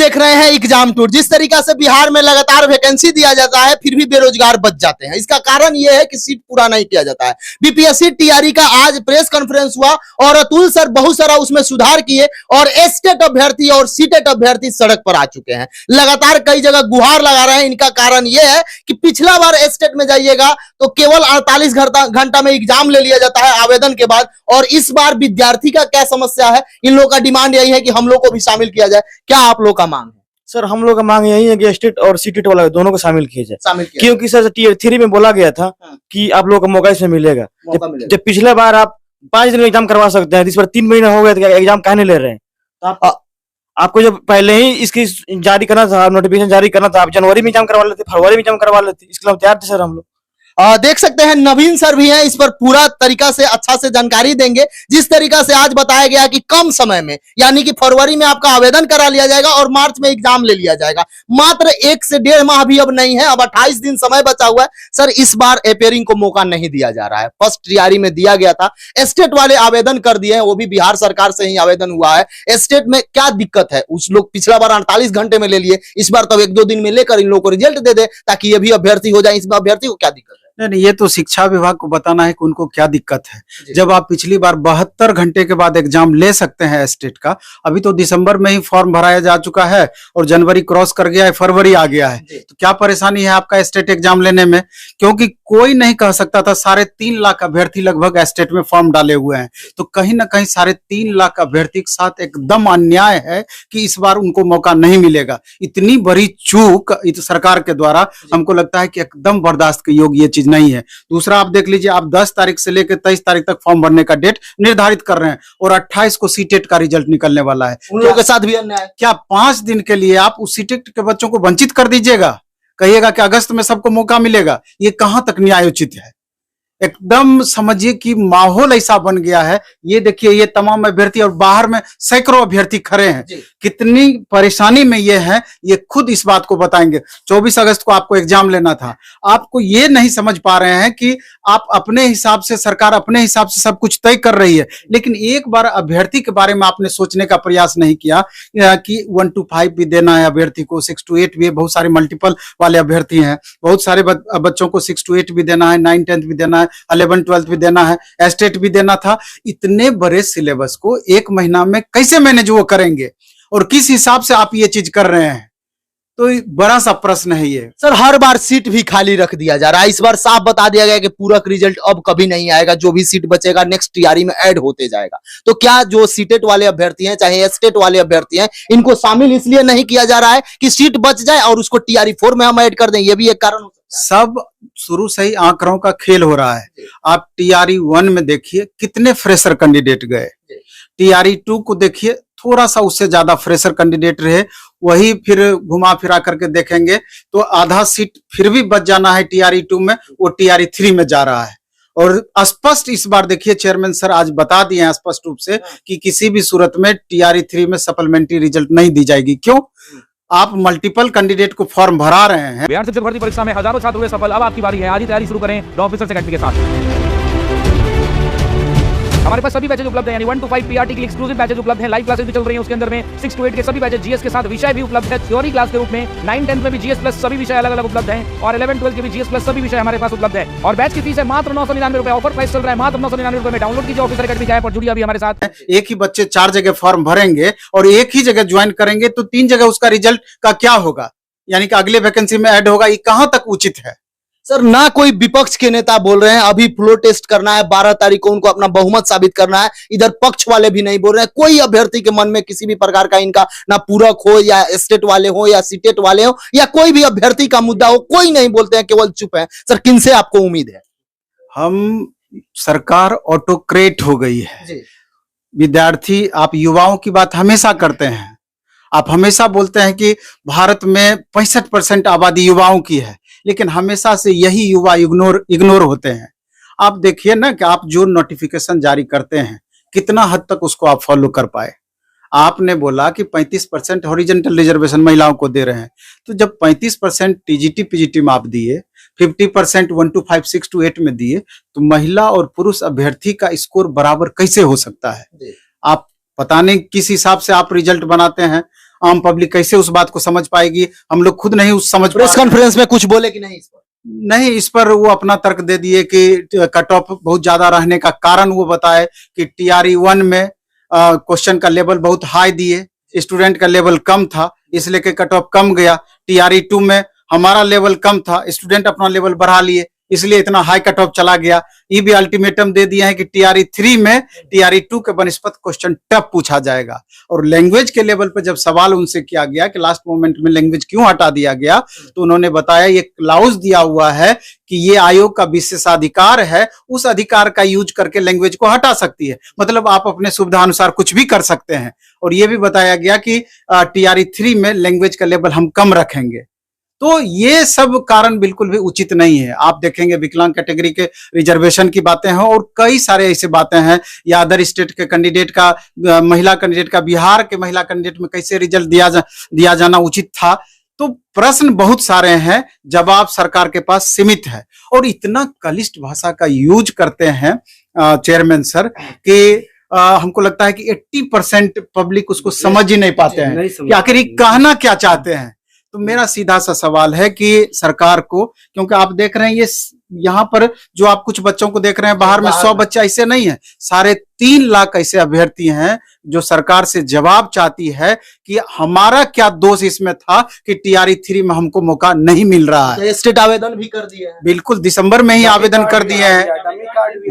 देख रहे हैं एग्जाम टूर। जिस तरीका से बिहार में लगातार वैकेंसी दिया जाता है फिर भी बेरोजगार बच जाते हैं, इसका कारण यह है कि सीट पूरा नहीं किया जाता है। बीपीएससी टीआरई का आज प्रेस कॉन्फ्रेंस हुआ और अतुल सर बहुत सारा उसमें सुधार किए और एस्टेट अभ्यर्थी और सीटेट अभ्यर्थी सड़क पर आ चुके हैं। लगातार कई जगह गुहार लगा रहे हैं। इनका कारण यह है कि पिछला बार एस्टेट में जाइएगा तो केवल 48 घंटा में एग्जाम ले लिया जाता है आवेदन के बाद, और इस बार विद्यार्थी का क्या समस्या है, इन लोगों का डिमांड यही है कि हम लोग को भी शामिल किया जाए। क्या आप लोग का मांग है? सर हम लोग का मांग यही है कि स्टेट और सीटेट वाला दोनों को शामिल किया जाए, क्योंकि सर टीयर 3 में बोला गया था कि आप लोगों का मौका इसमें मिलेगा। जब पिछले बार आप 5 दिन में एग्जाम करवा सकते हैं, इस बार 3 महीने हो गए तो एग्जाम कहने ले रहे हैं। तो आपको जब पहले ही इसकी जारी करना था, नोटिफिकेशन जारी करना था, आप जनवरी में एग्जाम करवा लेते, फरवरी में एग्जाम करवा लेते, इसके लिए तैयार थे सर हम लोग। देख सकते हैं नवीन सर भी हैं, इस पर पूरा तरीका से अच्छा से जानकारी देंगे। जिस तरीका से आज बताया गया कि कम समय में यानी कि फरवरी में आपका आवेदन करा लिया जाएगा और मार्च में एग्जाम ले लिया जाएगा। मात्र 1 से 1.5 माह भी अब नहीं है, अब 28 दिन समय बचा हुआ है। सर इस बार अपेयरिंग को मौका नहीं दिया जा रहा है। फर्स्ट टीआरई में दिया गया था, स्टेट वाले आवेदन कर दिए हैं, वो भी बिहार सरकार से ही आवेदन हुआ है। स्टेट में क्या दिक्कत है? उस लोग पिछला बार 48 घंटे में ले लिए, इस बार तो 1-2 दिन में लेकर इन लोगों को रिजल्ट दे दे ताकि ये भी अभ्यर्थी हो जाए। इसमें अभ्यर्थी को क्या दिक्कत है? नहीं, ये तो शिक्षा विभाग को बताना है कि उनको क्या दिक्कत है। जब आप पिछली बार 72 घंटे के बाद एग्जाम ले सकते हैं स्टेट का, अभी तो दिसंबर में ही फॉर्म भराया जा चुका है और जनवरी क्रॉस कर गया है, फरवरी आ गया है, तो क्या परेशानी है आपका स्टेट एग्जाम लेने में? क्योंकि कोई नहीं कह सकता था, 3.5 लाख अभ्यर्थी लगभग स्टेट में फॉर्म डाले हुए हैं, तो कहीं ना कहीं 3.5 लाख अभ्यर्थी के साथ एकदम अन्याय है कि इस बार उनको मौका नहीं मिलेगा। इतनी बड़ी चूक सरकार के द्वारा हमको लगता है कि एकदम बर्दाश्त के योग्य ये चीज नहीं है। दूसरा आप देख लीजिए, आप 10 तारीख से लेकर 23 तारीख तक फॉर्म भरने का डेट निर्धारित कर रहे हैं और 28 को सीटेट का रिजल्ट निकलने वाला है। उन लोगों के साथ भी अन्याय। क्या 5 दिन के लिए आप उस सीटेट के बच्चों को वंचित कर दीजिएगा? कहिएगा कि अगस्त में सबको मौका मिलेगा? ये कहां तक न्यायोचित है? एकदम समझिए कि माहौल ऐसा बन गया है। ये देखिए, ये तमाम अभ्यर्थी और बाहर में सैकड़ों अभ्यर्थी खड़े हैं, कितनी परेशानी में ये है, ये खुद इस बात को बताएंगे। 24 अगस्त को आपको एग्जाम लेना था, आपको ये नहीं समझ पा रहे हैं कि आप अपने हिसाब से, सरकार अपने हिसाब से सब कुछ तय कर रही है, लेकिन एक बार अभ्यर्थी के बारे में आपने सोचने का प्रयास नहीं किया कि 1 to 5 भी देना है अभ्यर्थी को, 6 to 8 भी, बहुत सारे मल्टीपल वाले अभ्यर्थी हैं, बहुत सारे बच्चों को 6 to 8 भी देना है, 9, 10 भी देना है, 11, 12 भी देना है, एस्टेट भी देना था। इतने बड़े सिलेबस को 1 महीना में कैसे मैनेज वो करेंगे और किस हिसाब से आप ये चीज कर रहे हैं? तो बड़ा सा प्रश्न है ये। सर हर बार सीट भी खाली रख दिया जा रहा है, इस बार साफ बता दिया गया कि पूरक रिजल्ट अब कभी नहीं आएगा, जो भी सीट बचेगा नेक्स्ट टीआरई में ऐड होते जाएगा। तो क्या जो सीटेट वाले अभ्यर्थी हैं चाहे स्टेट वाले अभ्यर्थी हैं, इनको शामिल इसलिए नहीं किया जा रहा है कि सीट बच जाए और उसको टीआरई 4 में हम ऐड कर दें? ये भी एक कारण हो सकता है। सब शुरू से ही आंकड़ों का खेल हो रहा है। आप टीआरई 1 में देखिए कितने फ्रेशर कैंडिडेट गए, टीआरई 2 को देखिए थोड़ा सा उससे ज्यादा फ्रेशर कैंडिडेट रहे, वही फिर घुमा फिरा करके देखेंगे तो आधा सीट फिर भी बच जाना है टीआरई 2 में, वो टीआरई 3 में जा रहा है। और स्पष्ट इस बार देखिए चेयरमैन सर आज बता दिए हैं स्पष्ट रूप से कि किसी भी सूरत में टीआरई 3 में सप्लीमेंट्री रिजल्ट नहीं दी जाएगी। क्यों? आप मल्टीपल कैंडिडेट को फॉर्म भरा रहे हैं। बिहार शिक्षक भर्ती परीक्षा में हजारों छात्र हुए सफल, अब आपकी बारी है। आज ही तैयारी शुरू करें लॉ ऑफिसर्स एकेडमी के साथ। हमारे पास सभी बैचेज उपलब्ध हैं, यानी 1 to 5 पीआरटी के एक्सक्लूसिव बैचेज उपलब्ध हैं, लाइव क्लासेस भी चल रही हैं उसके अंदर में। 6 to 8 के सभी बैचेज जीएस के साथ विषय भी उपलब्ध है थ्योरी क्लास के रूप में। 9, 10 में भी जीएस प्लस सभी विषय अलग अलग उपलब्ध हैं और 11, 12 के भी जीएस प्लस सभी विषय हमारे पास उपलब्ध है। और बैच की फीस है मात्र 999 रुपए, ऑफर प्राइस चल रहा है मात्र 999 रुपए में। डाउनलोड कीजिए ऑफिसर एकेडमी का ऐप और जुड़िए अभी हमारे साथ। एक ही बच्चे 4 जगह फॉर्म भरेंगे और एक ही जगह ज्वाइन करेंगे तो 3 जगह उसका रिजल्ट का क्या होगा, यानी कि अगले वैकेंसी में ऐड होगा। ये कहां तक उचित है? सर ना कोई विपक्ष के नेता बोल रहे हैं, अभी फ्लो टेस्ट करना है, 12 तारीख को उनको अपना बहुमत साबित करना है। इधर पक्ष वाले भी नहीं बोल रहे हैं, कोई अभ्यर्थी के मन में किसी भी प्रकार का इनका ना पूरक हो या स्टेट वाले हो या सीटेट वाले हो या कोई भी अभ्यर्थी का मुद्दा हो, कोई नहीं बोलते हैं, केवल चुप है। सर किनसे आपको उम्मीद है? हम सरकार ऑटोक्रेट हो गई है। विद्यार्थी, आप युवाओं की बात हमेशा करते हैं, आप हमेशा बोलते हैं कि भारत में 65% आबादी युवाओं की है, लेकिन हमेशा से यही युवा इग्नोर होते हैं। आप देखिए ना कि आप जो नोटिफिकेशन जारी करते हैं कितना हद तक उसको आप फॉलो कर पाए। आपने बोला कि 35% हॉरिजॉन्टल रिजर्वेशन महिलाओं को दे रहे हैं, तो जब 35% टीजीटी पीजीटी में आप दिए, 50% 1 to 5, 6 to 8 में दिए, तो महिला और पुरुष अभ्यर्थी का स्कोर बराबर कैसे हो सकता है? आप पता नहीं किस हिसाब से आप रिजल्ट बनाते हैं। आम पब्लिक कैसे उस बात को समझ पाएगी, हम लोग खुद नहीं उस समझ प्रेस कॉन्फ्रेंस में कुछ बोले कि नहीं इस पर? नहीं, इस पर वो अपना तर्क दे दिए कि कट ऑफ बहुत ज्यादा रहने का कारण वो बताए कि TRE 1 में क्वेश्चन का लेवल बहुत हाई दिए, स्टूडेंट का लेवल कम था, इसलिए कि कट ऑफ कम गया। TRE 2 में हमारा लेवल कम था, स्टूडेंट अपना लेवल बढ़ा लिए, इसलिए इतना हाई कट ऑफ चला गया। ये भी अल्टीमेटम दे दिए हैं कि TRE 3 में TRE 2 के बनस्पत क्वेश्चन टफ पूछा जाएगा। और लैंग्वेज के लेवल पर जब सवाल उनसे किया गया कि लास्ट मोमेंट में लैंग्वेज क्यों हटा दिया गया, तो उन्होंने बताया ये क्लाउज दिया हुआ है कि ये आयोग का विशेषाधिकार है, उस अधिकार का यूज करके लैंग्वेज को हटा सकती है, मतलब आप अपने सुविधा अनुसार कुछ भी कर सकते हैं। और ये भी बताया गया कि TRE 3 में लैंग्वेज का लेवल हम कम रखेंगे। तो ये सब कारण बिल्कुल भी उचित नहीं है। आप देखेंगे विकलांग कैटेगरी के रिजर्वेशन की बातें हैं और कई सारे ऐसे बातें हैं, या अदर स्टेट के कैंडिडेट का, महिला कैंडिडेट का बिहार के महिला कैंडिडेट में कैसे रिजल्ट दिया जाना उचित था। तो प्रश्न बहुत सारे हैं, जवाब सरकार के पास सीमित है और इतना कलिष्ठ भाषा का यूज करते हैं चेयरमैन सर कि हमको लगता है कि 80% पब्लिक उसको समझ ही नहीं पाते हैं कि आखिर ये कहना क्या चाहते हैं। तो मेरा सीधा सा सवाल है कि सरकार को, क्योंकि आप देख रहे हैं ये यहाँ पर जो आप कुछ बच्चों को देख रहे हैं बाहर में 100 बच्चे ऐसे नहीं है, 3.5 लाख ऐसे अभ्यर्थी हैं जो सरकार से जवाब चाहती है कि हमारा क्या दोष इसमें था कि TRE 3 में हमको मौका नहीं मिल रहा है। स्टेट आवेदन भी कर दिए हैं। बिल्कुल, दिसंबर में ही आवेदन कर दिए हैं,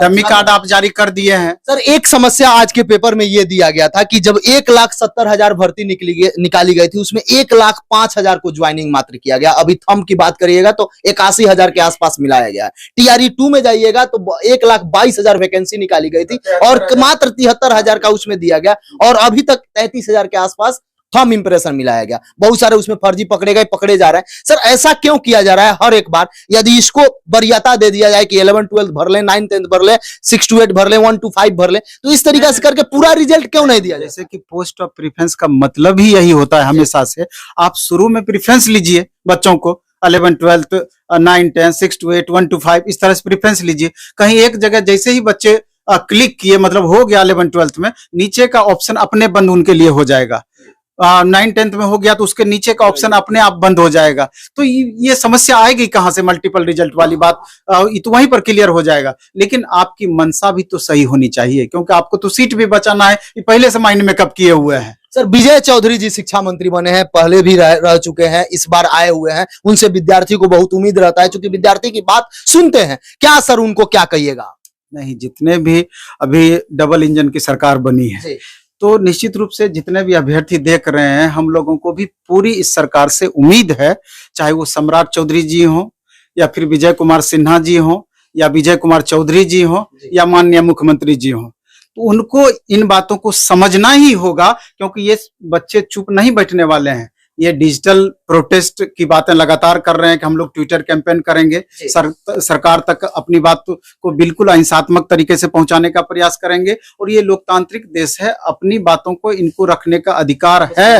डमी कार्ड आप जारी कर दिए हैं। सर एक समस्या आज के पेपर में ये दिया गया था कि जब 1,70,000 भर्ती निकाली गई थी, उसमें 1,05,000 को ज्वाइनिंग मात्र किया गया। अभी थंब की बात करिएगा तो 81,000 के आसपास मिलाया गया। TRE 2 में जाइएगा तो 1,22,000 वैकेंसी निकाली गई थी और मात्र 73,000 का उसमें दिया गया और अभी तक 33,000 के आसपास थंब इंप्रेशन मिलाया गया। बहुत सारे उसमें फर्जी पकड़े जा रहे हैं। सर ऐसा क्यों किया जा रहा है हर एक बार? यदि इसको वरीयता दे दिया जाए कि 11 12 भर ले, 9 10 भर ले, 6 to 8 भर ले, 1 to 5 भर ले, तो इस तरीके से करके पूरा रिजल्ट क्यों नहीं दिया? जैसे कि पोस्ट ऑफ प्रेफरेंस का मतलब ही यही होता है हमेशा से। आप शुरू में प्रेफरेंस लीजिए बच्चों को, 11 12 9 10 6 to 8 1 to 5 इस तरह से प्रेफरेंस लीजिए। कहीं एक जगह जैसे ही बच्चे क्लिक किए, मतलब हो गया 11 12 में, नीचे का ऑप्शन अपने बंद उनके लिए हो जाएगा। 9 10 में हो गया तो उसके नीचे का ऑप्शन अपने आप बंद हो जाएगा। तो ये समस्या आएगी कहां से? मल्टीपल रिजल्ट वाली बात ये तो वहीं पर क्लियर हो जाएगा। लेकिन आपकी मंशा भी तो सही होनी चाहिए, क्योंकि आपको तो सीट भी बचाना है, ये पहले से माइंड में कब किए हुए हैं। सर विजय चौधरी जी शिक्षा मंत्री बने हैं, पहले भी रह चुके हैं, इस बार आए हुए हैं, उनसे विद्यार्थी को बहुत उम्मीद रहता है, क्योंकि विद्यार्थी की बात सुनते हैं। क्या सर उनको क्या कहिएगा? नहीं, जितने भी अभी डबल इंजन की सरकार बनी है तो निश्चित रूप से जितने भी अभ्यर्थी देख रहे हैं, हम लोगों को भी पूरी इस सरकार से उम्मीद है, चाहे वो सम्राट चौधरी जी हो या फिर विजय कुमार सिन्हा जी हो या विजय कुमार चौधरी जी हो या माननीय मुख्यमंत्री जी हो, तो उनको इन बातों को समझना ही होगा, क्योंकि ये बच्चे चुप नहीं बैठने वाले हैं। ये डिजिटल प्रोटेस्ट की बातें लगातार कर रहे हैं कि हम लोग ट्विटर कैंपेन करेंगे, सरकार तक अपनी बात को बिल्कुल अहिंसात्मक तरीके से पहुंचाने का प्रयास करेंगे। और ये लोकतांत्रिक देश है, अपनी बातों को इनको रखने का अधिकार है।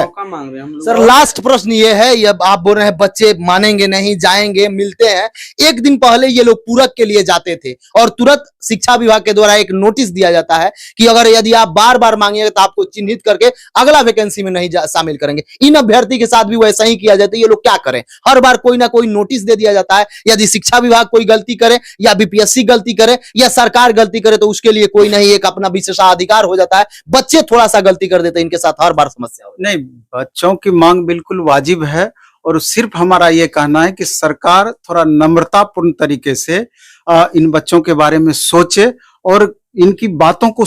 सर लास्ट प्रश्न ये है, ये आप बोल रहे हैं बच्चे मानेंगे नहीं, जाएंगे, मिलते हैं। एक दिन पहले ये लोग पूरक के लिए जाते थे और तुरंत शिक्षा विभाग के द्वारा एक नोटिस दिया जाता है कि अगर यदि आप बार बार मांगिएगा तो आपको चिन्हित करके अगला वैकेंसी में नहीं शामिल करेंगे। इन अभ्यर्थी के साथ भी वैसा ही किया जाता है। ये लोग क्या करें? हर बार कोई ना कोई नोटिस दे दिया जाता है। यदि शिक्षा विभाग कोई गलती करे या BPSC गलती करे या सरकार गलती करे तो उसके लिए कोई नहीं एक अपना विशेषाधिकार हो जाता है। बच्चे थोड़ा सा गलती कर देते हैं, इनके साथ हर बार समस्या हो। नहीं, बच्चों की मांग बिल्कुल वाजिब है और सिर्फ हमारा ये कहना है कि सरकार थोड़ा नम्रतापूर्ण तरीके से इन बच्चों के बारे में सोचे और इनकी बातों को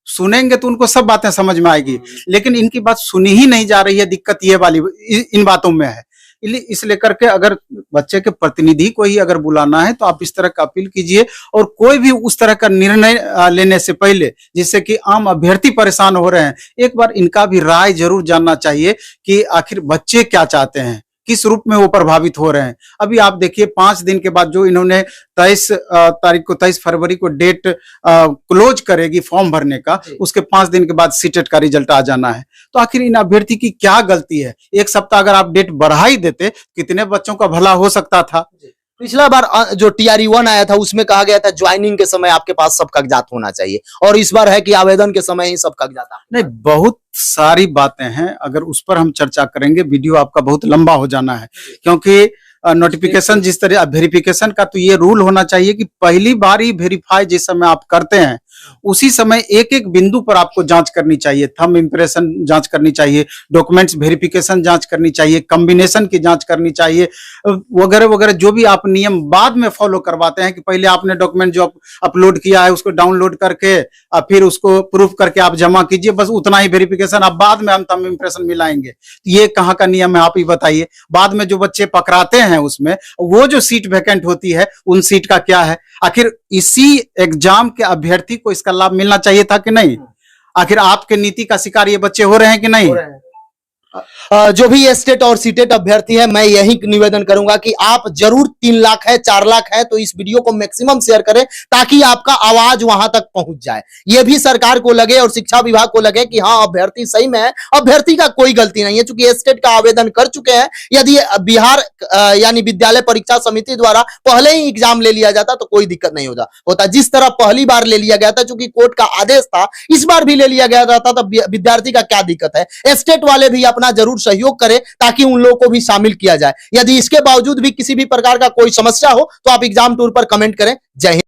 सुनेंगे तो उनको सब बातें समझ में आएगी। लेकिन इनकी बात सुनी ही नहीं जा रही है, दिक्कत ये वाली इन बातों में है। इसलिए करके अगर बच्चे के प्रतिनिधि को ही अगर बुलाना है तो आप इस तरह का अपील कीजिए और कोई भी उस तरह का निर्णय लेने से पहले, जिससे कि आम अभ्यर्थी परेशान हो रहे हैं, एक बार इनका भी राय जरूर जानना चाहिए कि आखिर बच्चे क्या चाहते हैं, किस रूप में वो प्रभावित हो रहे हैं। अभी आप देखिए 5 दिन के बाद जो इन्होंने 23 फरवरी को डेट क्लोज करेगी फॉर्म भरने का, उसके 5 दिन के बाद सीटेट का रिजल्ट आ जाना है। तो आखिर इन अभ्यर्थी की क्या गलती है? एक सप्ताह अगर आप डेट बढ़ा ही देते, कितने बच्चों का भला हो सकता था। पिछला बार जो TRE 1 आया था उसमें कहा गया था ज्वाइनिंग के समय आपके पास सब कागजात होना चाहिए, और इस बार है कि आवेदन के समय ही सब कागजात नहीं, बहुत सारी बातें हैं, अगर उस पर हम चर्चा करेंगे वीडियो आपका बहुत लंबा हो जाना है, क्योंकि नोटिफिकेशन जिस तरह वेरिफिकेशन का तो ये रूल होना चाहिए कि पहली बार ही वेरीफाई जिस समय आप करते हैं उसी समय एक एक बिंदु पर आपको जांच करनी चाहिए, थंब इंप्रेशन जांच करनी चाहिए, डॉक्यूमेंट्स वेरिफिकेशन जांच करनी चाहिए, कॉम्बिनेशन की जांच करनी चाहिए, वगैरह वगैरह जो भी आप नियम बाद में फॉलो करवाते हैं कि पहले आपने डॉक्यूमेंट जो अपलोड किया है उसको डाउनलोड करके फिर उसको प्रूफ करके आप जमा कीजिए, बस उतना ही वेरिफिकेशन, अब बाद में हम थंब इंप्रेशन मिलाएंगे। ये कहाँ का नियम है आप ही बताइए। बाद में जो बच्चे पकड़ाते हैं उसमें वो जो सीट वैकेंट होती है उन सीट का क्या है? आखिर इसी एग्जाम के अभ्यर्थी को इसका लाभ मिलना चाहिए था कि नहीं? आखिर आपके नीति का शिकार ये बच्चे हो रहे हैं कि नहीं? जो भी स्टेट और सीटेट अभ्यर्थी है, मैं यही निवेदन करूंगा कि आप जरूर 3 लाख है 4 लाख है तो इस वीडियो को मैक्सिमम शेयर करें ताकि आपका आवाज वहां तक पहुंच जाए। यह भी सरकार को लगे और शिक्षा विभाग को लगे कि हाँ अभ्यर्थी सही में है, अभ्यर्थी का कोई गलती नहीं है, क्योंकि स्टेट का आवेदन कर चुके हैं। यदि बिहार यानी विद्यालय परीक्षा समिति द्वारा पहले ही एग्जाम ले लिया जाता तो कोई दिक्कत नहीं होता। जिस तरह पहली बार ले लिया गया था, चूंकि कोर्ट का आदेश था, इस बार भी ले लिया गया था, तब विद्यार्थी का क्या दिक्कत है? स्टेट वाले भी अपना जरूर सहयोग करें ताकि उन लोगों को भी शामिल किया जाए। यदि इसके बावजूद भी किसी भी प्रकार का कोई समस्या हो तो आप एग्जाम टूर पर कमेंट करें। जय हिंद।